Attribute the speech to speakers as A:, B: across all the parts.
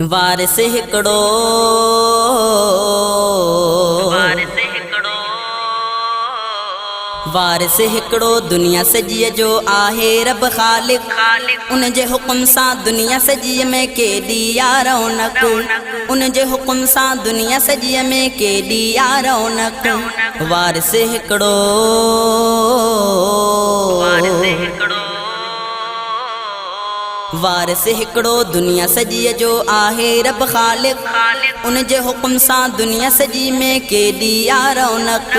A: वारिस हिकड़ो वारिस हिकड़ो दुनिया सजीअ जो आहे रब ख़ालिक। उन जे हुकुम सां दुनिया सजीअ में केॾी आ रौनक। उन जे हुकुम सां दुनिया सजीअ में केॾी आ रौनक। वारिस हिकड़ो वारिस हिकड़ो दुनिया सजीअ जो आहे रब ख़ालिक। उन जे हुकुम सां दुनिया सजी में केॾी आ रौनक।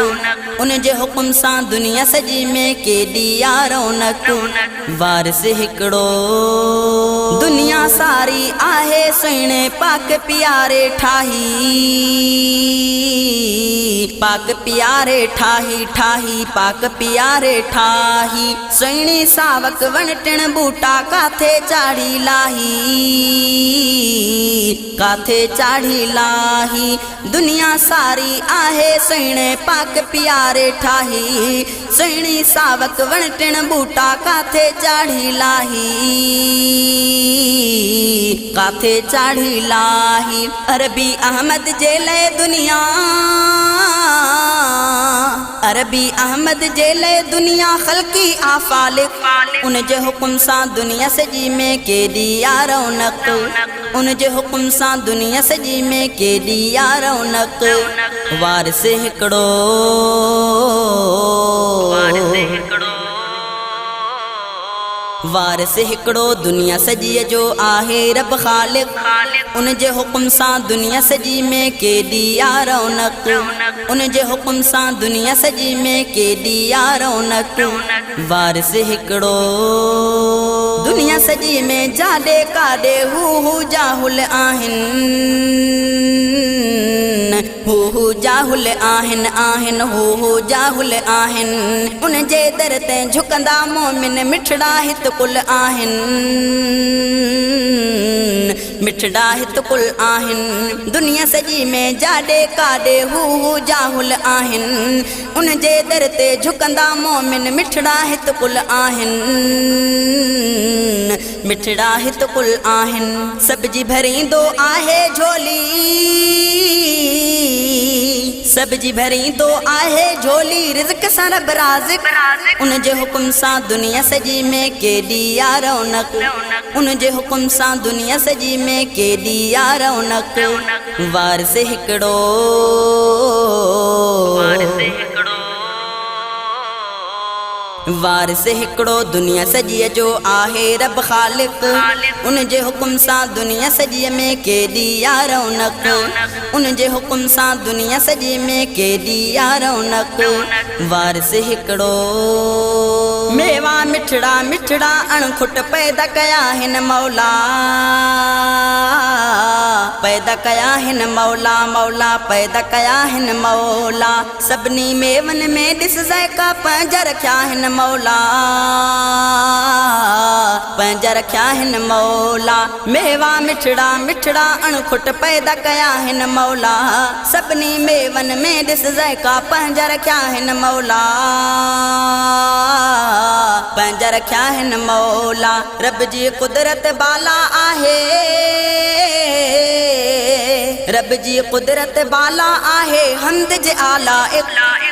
A: उन जे हुकुम सां दुनिया सजी में केॾी आ रौनक। वारिस हिकड़ो दुनिया सारी आहे सुहिणे पाक प्यारे ठाही। पाक प्यारे ठाही ठाही पाक प्यारे ठाही। सुहिणी सावक वण टिण बूटा काथे चाढ़ी लाही। काथे चाढ़ी लाही। दुनिया सारी आहे सुहिणे पाक प्यारे ठाही। सुहिणी सावक वण टिण बूटा काथे चाढ़ी लाही। काथे चाढ़ी लाही। अरबी अहमद जे लाइ दुनिया अरबी अहमद जे लाइ दुनिया ख़ल्क़ी आ फ़ालिक। उन जे हुकुम सां दुनिया सजी में केॾी आ रौनक। उन जे हुकुम सां दुनिया सजी में केॾी आ रौनक। वारिस हिकड़ो वारिस हिकड़ो दुनिया सजीअ जो आहे रब ख़ालिक। उन जे हुकुम सां दुनिया सजी में केॾी आ रौनक। उन जे हुकुम सां दुनिया सजी में केॾी आ रौनक। वारिस हिकड़ो दुनिया सजी में जाॾे काॾे हू जाहुल आहिनि। हू जाहुल आहिनि आहिनि हू जाहुल आहिनि। उन जे दर ते झुकंदा मोमिन मिठड़ा हित कुल आहिनि। मिठड़ा हित कुल आहिनि। दुनिया सजी में जाॾे काॾे हू जाहुल आहिनि। उन जे दर ते झुकंदा मोमिन मिठड़ा हित कुल आहिनि। मिठड़ा हित कुल आहिनि। सब जी भरींदो आहे झोली। सब जी भरींदो आहे झोली रिज़्क़ सां रब राज़िक़। उन जे हुकुम सां दुनिया सजी में केॾी आ रौनक। उन जे हुकुम सां दुनिया सजी में केॾी आ रौनक। वारिस हिकड़ो वारिस हिकड़ो दुनिया सजीअ जो आहे रब ख़ालिक। उन जे हुकुम सां दुनिया सजीअ में केॾी आ रौनक। उन जे हुकुम सां दुनिया सजी में केॾी आ रौनक। वारिस हिकड़ो मेवा मिठड़ा मिठड़ा अणखुट पैदा कया हिन मौला। पैदा कया हिन मौला मौला पैदा कया हिन मौला। सभिनी मेवन में ॾिस ज़ाइका पंहिंजा रखिया हिन मौला। पंहिंजा रखिया हिन मौला। मेवा मिठड़ा मिठड़ा अणखुट पैदा कया हिन मौला। सभिनी मेवन में ॾिस ज़ाइका पंहिंजा रखिया हिन मौला। पंहिंजा रखिया हिन मौला। रब जी कुदरत बाला आहे। रब जी कुदरत बाला आहे हम्द जे आला।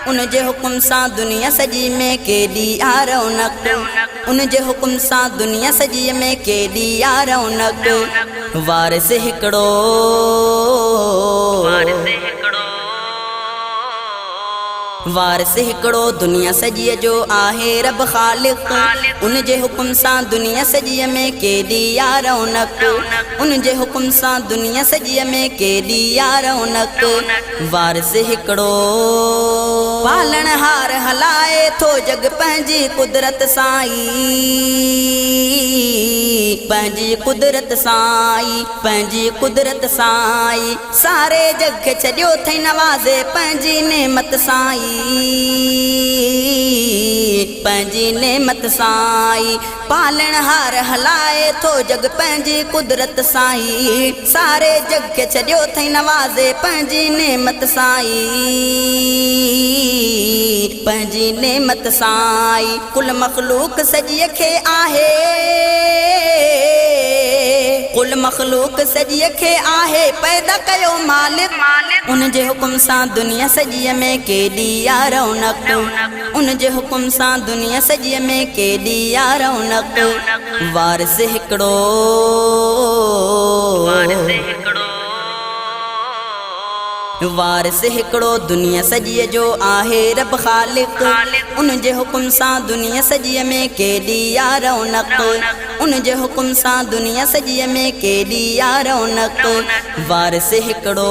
A: उन जे हुकुम सां दुनिया सजी में केॾी आ रौनक। उन जे हुकुम सां दुनिया सजी में केॾी आ रौनक। वारिस हिकड़ो वारिस हिकड़ो दुनिया सजीअ जो आहे रब ख़ालिक। उन जे हुकुम सां दुनिया सजीअ में केॾी आ रौनक। उन जे हुकुम सां दुनिया सजीअ में केॾी आ रौनक। वारिस हिकड़ो पालणहार हलाए थो जग पंहिंजी कुदरत सां ई। पंहिंजी कुदरत सां ई पंहिंजी कुदरत सां ई। सारे जग खे छॾियो अथई नवाज़े पंहिंजी नेमत सां ई। पंहिंजी नेमत सां ई। पालणहार हलाए थो जग पंहिंजी कुदरत सां ई। सारे जग खे छॾियो अथई नवाज़े पंहिंजी नेमत सां ई। पंहिंजी नेमत सां ई। कुल मख़लूक सजीअ खे आहे। कुल मखलूक सॼीअ खे आहे पैदा कयो मालिक उन जे हुकुम सां दुनिया सॼीअ में केॾी आ रौनक उन जे हुकुम सां दुनिया सॼीअ में केॾी आ रौनक वारिस हिकिड़ो वारिस हिकिड़ो दुनिया सॼीअ जो आहे रब ख़ालिक उन जे हुकुम सां दुनिया सॼीअ में केॾी आ रौनक उन जे हुकुम सां दुनिया सॼीअ में केॾी आ रौनक वारिस हिकिड़ो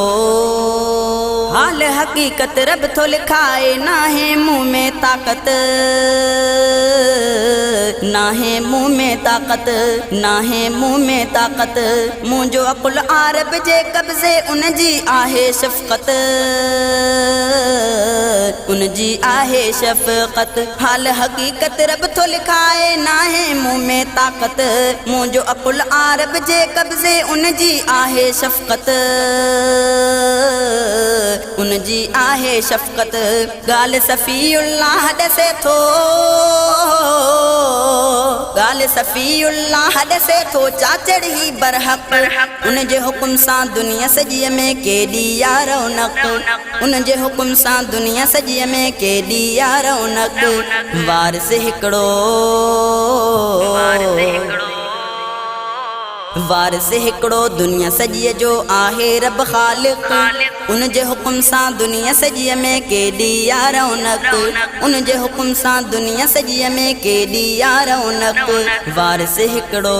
A: हाल हक़ीक़त रब थो लिखाए नाहे मुंह में ताक़त नाहे मुंह में ताक़त नाहे मुंह में ताक़त मुंहिंजो अकुल आरब जे कब्ज़े उन जी आहे शफ़क़त उन जी आहे शफ़क़त हाल हक़ीक़त रब थो लिखाए नाहे मुंह में ताक़त मुंहिंजो अकुल आरब जे कब्ज़े उन जी आहे शफ़क़त उन जी आहे शफ़क़त ॻाल्हि सफ़ीउल्लाह ॾसे थो ॻाल्हि सफ़ीउल्लाह ॾसे थो चाचड़ ही बरहक़ उन जे हुकुम सां दुनिया सॼीअ में केॾी आ रौनक उन जे हुकुम सां दुनिया सॼीअ में केॾी आ रौनक वारिस हिकिड़ो वारिस हिकिड़ो दुनिया सॼीअ जो आहे रब ख़ालिक उन जे हुकुम सां दुनिया सॼीअ में केॾी आ रौनक उन जे हुकुम सां दुनिया सॼीअ में केॾी आ रौनक वारिस हिकिड़ो